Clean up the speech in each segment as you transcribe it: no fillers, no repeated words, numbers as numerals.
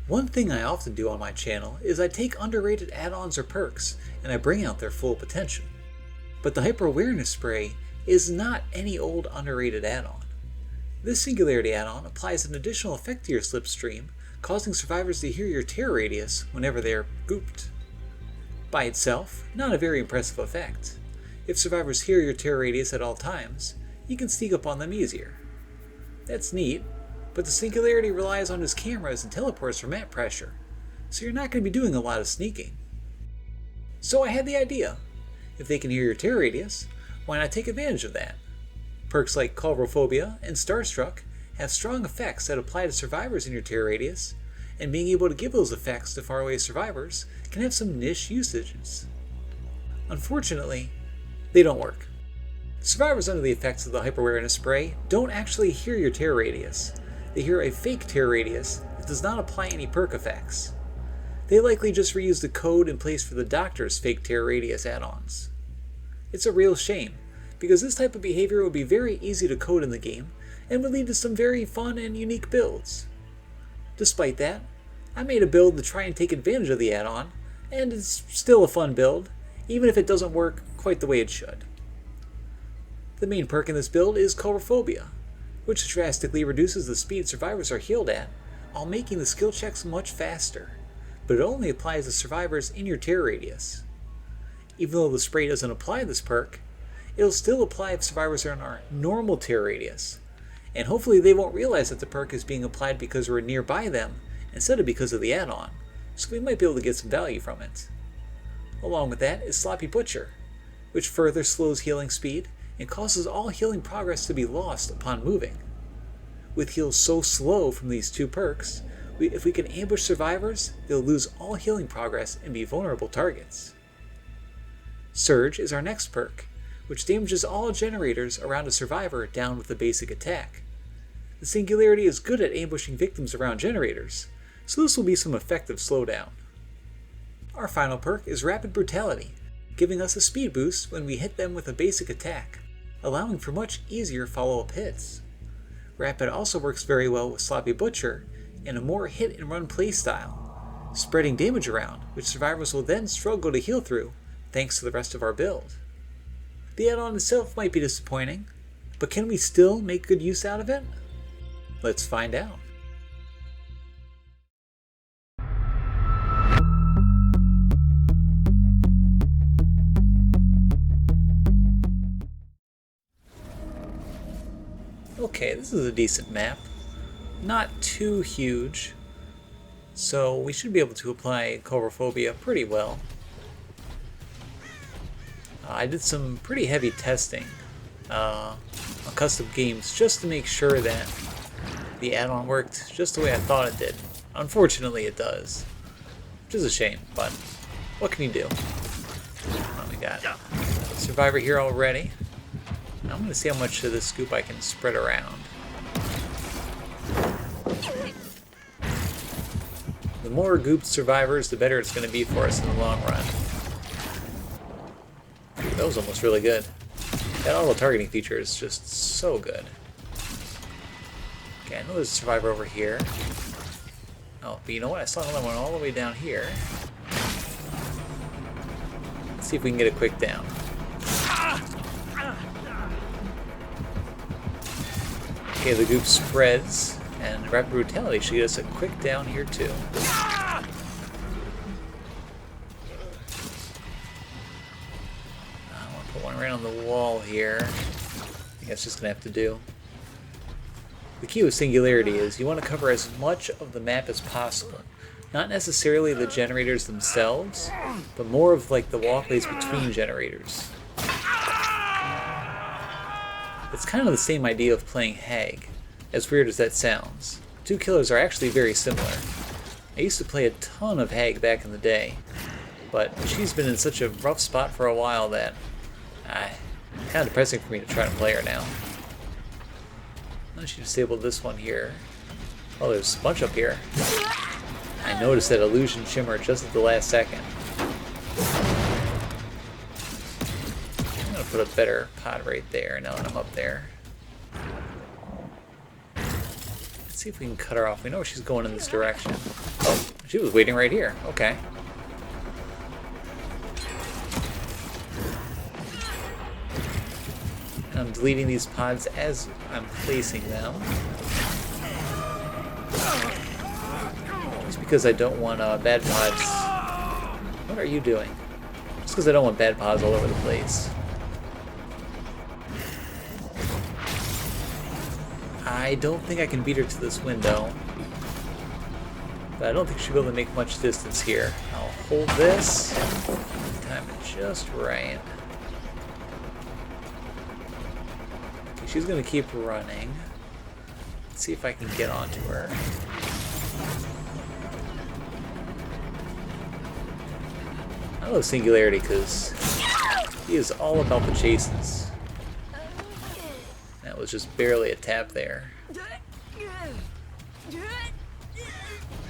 One thing I often do on my channel is I take underrated add-ons or perks and I bring out their full potential. But the hyperawareness spray is not any old underrated add-on. This singularity add-on applies an additional effect to your slipstream, causing survivors to hear your terror radius whenever they are gooped. By itself, not a very impressive effect. If survivors hear your terror radius at all times, you can sneak up on them easier. That's neat, but the singularity relies on his cameras and teleports for map pressure, so you're not going to be doing a lot of sneaking. So I had the idea. If they can hear your terror radius, why not take advantage of that? Perks like Coulrophobia and Starstruck have strong effects that apply to survivors in your terror radius, and being able to give those effects to faraway survivors can have some niche usages. Unfortunately, they don't work. Survivors under the effects of the hyperawareness spray don't actually hear your terror radius. They hear a fake terror radius that does not apply any perk effects. They likely just reuse the code in place for the Doctor's fake terror radius add-ons. It's a real shame, because this type of behavior would be very easy to code in the game and would lead to some very fun and unique builds. Despite that, I made a build to try and take advantage of the add-on, and it's still a fun build, even if it doesn't work quite the way it should. The main perk in this build is Coulrophobia, which drastically reduces the speed survivors are healed at, while making the skill checks much faster, but it only applies to survivors in your terror radius. Even though the spray doesn't apply this perk, it'll still apply if survivors are in our normal terror radius, and hopefully they won't realize that the perk is being applied because we're nearby them instead of because of the add-on, so we might be able to get some value from it. Along with that is Sloppy Butcher, which further slows healing speed and causes all healing progress to be lost upon moving. With heals so slow from these two perks, if we can ambush survivors, they'll lose all healing progress and be vulnerable targets. Surge is our next perk, which damages all generators around a survivor down with a basic attack. The singularity is good at ambushing victims around generators, so this will be some effective slowdown. Our final perk is Rapid Brutality, giving us a speed boost when we hit them with a basic attack, allowing for much easier follow-up hits. Rapid also works very well with Sloppy Butcher and a more hit-and-run playstyle, spreading damage around, which survivors will then struggle to heal through, thanks to the rest of our build. The add-on itself might be disappointing, but can we still make good use out of it? Let's find out. Okay, this is a decent map. Not too huge, so we should be able to apply Coulrophobia pretty well. I did some pretty heavy testing on custom games just to make sure that the add-on worked just the way I thought it did. Unfortunately it does, which is a shame, but what can you do? We got Survivor here already. I'm going to see how much of this scoop I can spread around. The more gooped survivors, the better it's going to be for us in the long run. That was almost really good. That auto targeting feature is just so good. Okay, I know there's a survivor over here. Oh, but you know what? I saw another one all the way down here. Let's see if we can get a quick down. Okay, the goop spreads, and Rapid Brutality should get us a quick down here too. I want to put one right on the wall here. I think that's just going to have to do. The key with Singularity is you want to cover as much of the map as possible. Not necessarily the generators themselves, but more of like the walkways between generators. It's kind of the same idea of playing Hag, as weird as that sounds. Two killers are actually very similar. I used to play a ton of Hag back in the day, but she's been in such a rough spot for a while that it's kind of depressing for me to try to play her now. She disabled this one here. Oh, there's a bunch up here. I noticed that illusion shimmer just at the last second. I'm gonna put a better pod right there now that I'm up there. Let's Let's see if we can cut her off. We know she's going in this direction. Oh, she was waiting right here. Okay. And I'm deleting these pods as I'm placing them. Just because I don't want bad pods. What are you doing? Just because I don't want bad pods all over the place. I don't think I can beat her to this window. But I don't think she'll be able to make much distance here. I'll hold this. Time it just right. Okay, she's going to keep running. Let's see if I can get onto her. I love Singularity because he is all about the chases. That was just barely a tap there.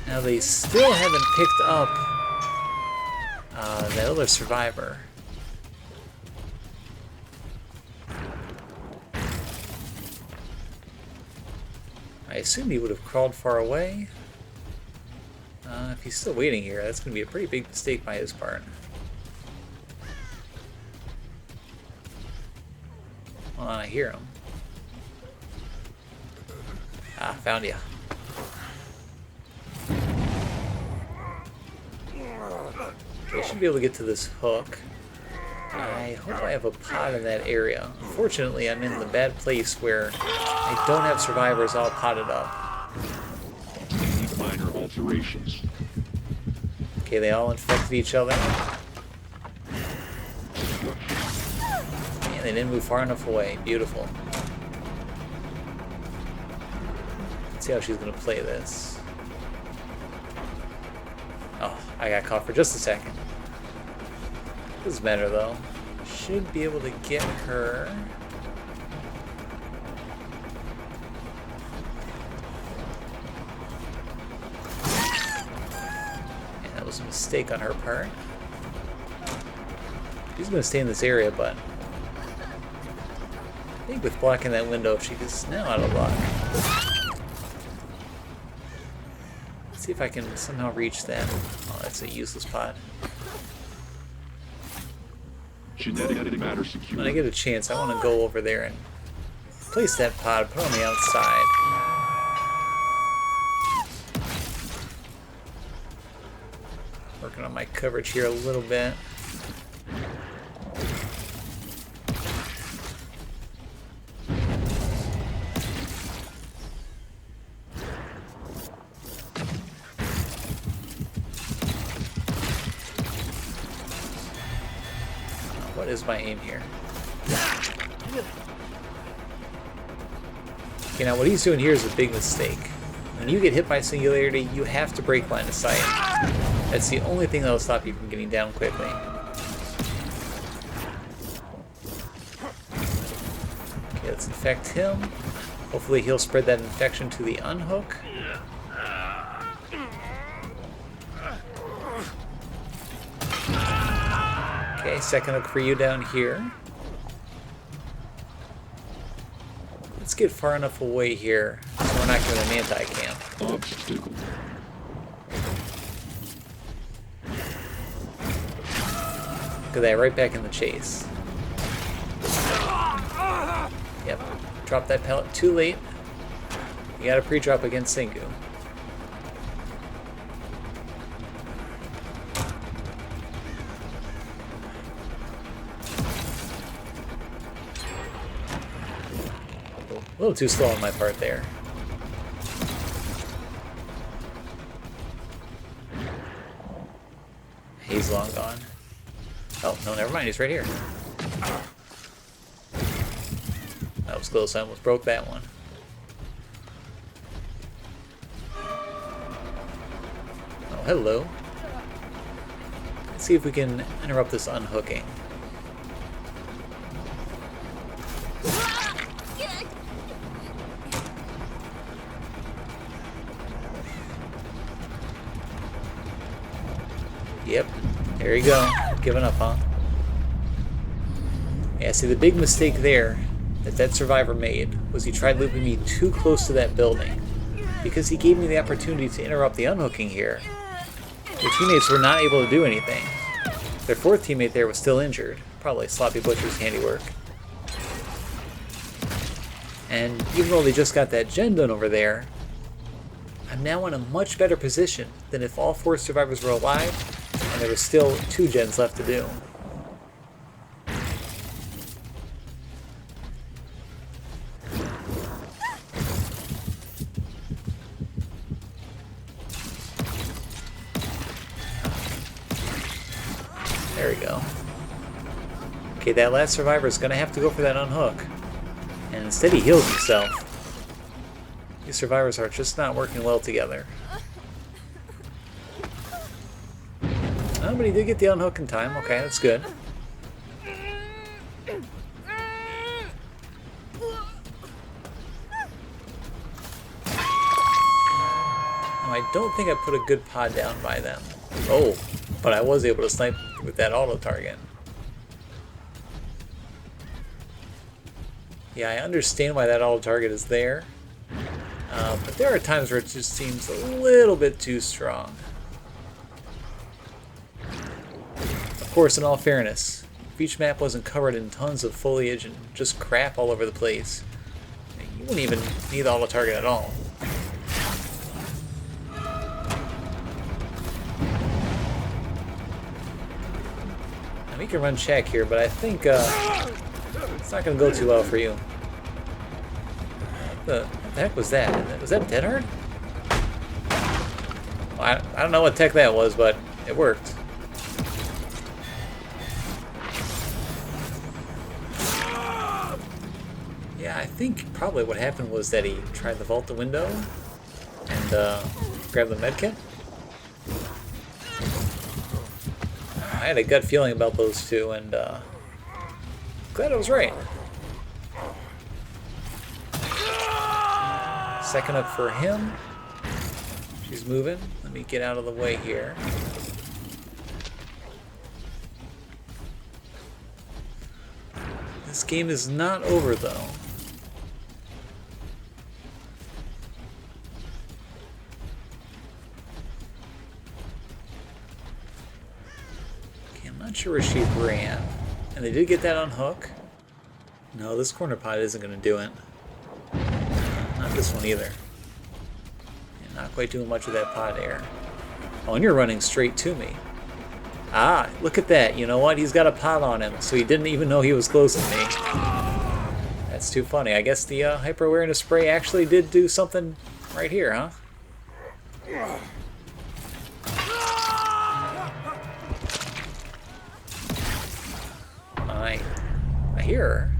Now they still haven't picked up that other survivor. I assumed he would have crawled far away. If he's still waiting here, that's going to be a pretty big mistake by his part. Hold on, I hear him. Ah, found ya. Okay, I should be able to get to this hook. I hope I have a pod in that area. Unfortunately, I'm in the bad place where I don't have survivors all potted up. Minor alterations. Okay, they all infected each other. And they didn't move far enough away. Beautiful. Let's see how she's going to play this. Oh, I got caught for just a second. Doesn't matter though. Should be able to get her. And that was a mistake on her part. She's going to stay in this area, but I think with blocking that window, she is now out of luck. Let's see if I can somehow reach that. Oh, that's a useless pod. Genetic matter secure. When I get a chance, I want to go over there and place that pod, put it on the outside. Working on my coverage here a little bit. What is my aim here? Okay, now what he's doing here is a big mistake. When you get hit by Singularity, you have to break line of sight. That's the only thing that will stop you from getting down quickly. Okay, let's infect him. Hopefully he'll spread that infection to the unhook. Okay, second hook for you down here. Let's get far enough away here so we're not getting an anti-camp. Obstacle. Look at that, right back in the chase. Yep, drop that pellet too late. You gotta pre-drop against Singu. A little too slow on my part there. He's long gone. Oh, no, never mind. He's right here. That was close. I almost broke that one. Oh, hello. Let's see if we can interrupt this unhooking. Yep, there you go. Giving up, huh? Yeah, see, the big mistake there that survivor made was he tried looping me too close to that building. because he gave me the opportunity to interrupt the unhooking here. Your teammates were not able to do anything. Their fourth teammate there was still injured, probably Sloppy Butcher's handiwork. And even though they just got that gen done over there, I'm now in a much better position than if all 4 survivors were alive and there was still 2 gens left to do. There we go. Okay, that last survivor is going to have to go for that unhook. And instead he heals himself. These survivors are just not working well together. Oh, but he did get the unhook in time. Okay, that's good. Now, I don't think I put a good pod down by them. Oh, but I was able to snipe with that auto target. Yeah, I understand why that auto target is there. But there are times where it just seems a little bit too strong. Of course, in all fairness, if each map wasn't covered in tons of foliage and just crap all over the place, you wouldn't even need the auto target at all. Now, we can run check here, but I think it's not going to go too well for you. What the heck was that? Was that a dead hard? Well, I don't know what tech that was, but it worked. Yeah, I think probably what happened was that he tried to vault the window and grab the medkit. I had a gut feeling about those two, and glad I was right. Second up for him. She's moving. Let me get out of the way here. This game is not over, though. Okay, I'm not sure where she ran. And they did get that on hook. No, this corner pod isn't going to do it. Not this one either. Yeah, not quite doing much with that pod air. Oh, and you're running straight to me. Ah, look at that. You know what? He's got a pod on him, so he didn't even know he was close to me. That's too funny. I guess the hyper-awareness spray actually did do something right here, huh? I hear her.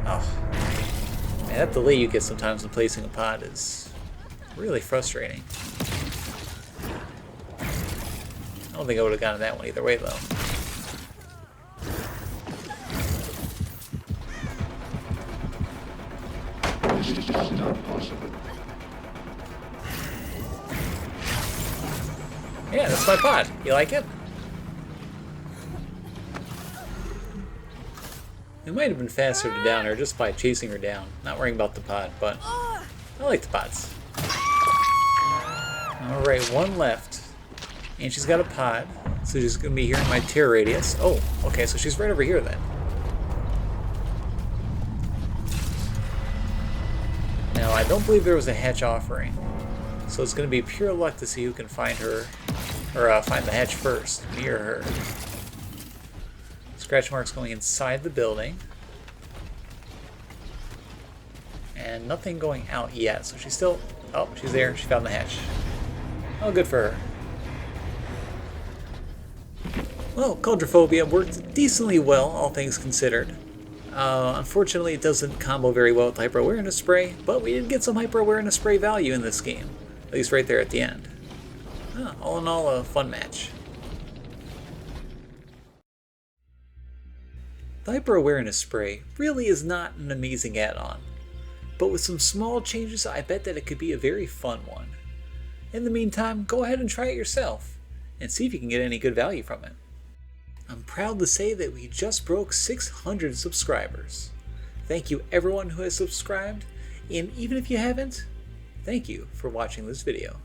Oh. Man, that delay you get sometimes when placing a pod is really frustrating. I don't think I would have gotten that one either way, though. This is not possible. Yeah, that's my pod. You like it? It might have been faster to down her just by chasing her down. Not worrying about the pod, but I like the pods. Alright, one left. And she's got a pod, so she's going to be here in my tear radius. Oh, okay, so she's right over here then. Now, I don't believe there was a hatch offering, so it's going to be pure luck to see who can find her, or find the hatch first, me or her. Scratch marks going inside the building. And nothing going out yet, so she's still... Oh, she's there. She found the hatch. Oh, good for her. Well, Cauldrophobia worked decently well, all things considered. Unfortunately, it doesn't combo very well with the hyper-awareness spray, but we did get some hyper-awareness spray value in this game, at least right there at the end. All in all, a fun match. The hyper-awareness spray really is not an amazing add-on, but with some small changes, I bet that it could be a very fun one. In the meantime, go ahead and try it yourself, and see if you can get any good value from it. I'm proud to say that we just broke 600 subscribers. Thank you everyone who has subscribed, and even if you haven't, thank you for watching this video.